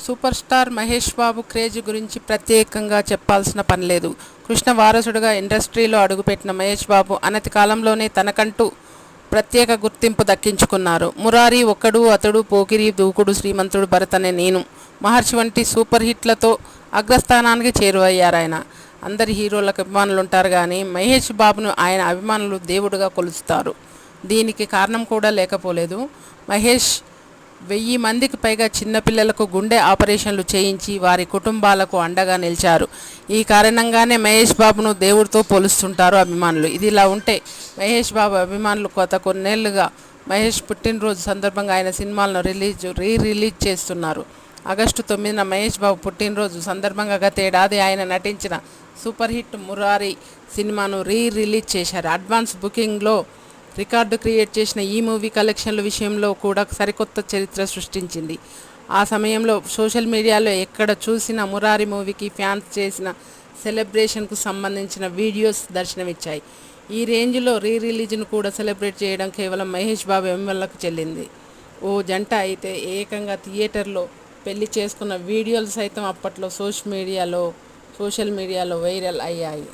Super star Mahesh Babu craze గురించి ప్రత్యేకంగా చెప్పాల్సిన పని లేదు. కృష్ణ వారసుడుగా ఇండస్ట్రీలో అడుగుపెట్టిన మహేష్ బాబు అనతి కాలంలోనే తనకంటూ ప్రత్యేక గుర్తింపు దక్కించుకున్నారు. మురారి, ఒక్కడు, అతడు, పోకిరి, దూకుడు, శ్రీమంతుడు, భరత్ అనే నేను, మహర్షి వంటి సూపర్ హిట్లతో అగ్రస్థానానికి చేరువయ్యారాయన. అందరి హీరోలకు అభిమానులు ఉంటారు కానీ మహేష్ బాబును ఆయన అభిమానులు దేవుడుగా కొలుస్తారు. దీనికి కారణం కూడా లేకపోలేదు. మహేష్ 1000 మందికి పైగా చిన్నపిల్లలకు గుండె ఆపరేషన్లు చేయించి వారి కుటుంబాలకు అండగా నిలిచారు. ఈ కారణంగానే మహేష్ బాబును దేవుడితో పోలుస్తుంటారు అభిమానులు. ఇది ఇలా ఉంటే మహేష్ బాబు అభిమానులు గత కొన్నేళ్లుగా మహేష్ పుట్టినరోజు సందర్భంగా ఆయన సినిమాలను రిలీజ్ చేస్తున్నారు. ఆగస్టు 9న మహేష్ బాబు పుట్టినరోజు సందర్భంగా గతేడాది ఆయన నటించిన సూపర్ హిట్ మురారి సినిమాను రిలీజ్ చేశారు. అడ్వాన్స్ బుకింగ్లో రికార్డు క్రియేట్ చేసిన ఈ మూవీ కలెక్షన్ల విషయంలో కూడా సరికొత్త చరిత్ర సృష్టించింది. ఆ సమయంలో సోషల్ మీడియాలో ఎక్కడ చూసినా మురారి మూవీకి ఫ్యాన్స్ చేసిన సెలబ్రేషన్కు సంబంధించిన వీడియోస్ దర్శనమిచ్చాయి. ఈ రేంజ్లో రిలీజ్ను కూడా సెలబ్రేట్ చేయడం కేవలం మహేష్ బాబు ఎమ్మెల్యేలకు చెల్లింది. ఓ జంట అయితే ఏకంగా థియేటర్లో పెళ్లి చేసుకున్న వీడియోలు సైతం అప్పట్లో సోషల్ మీడియాలో వైరల్ అయ్యాయి.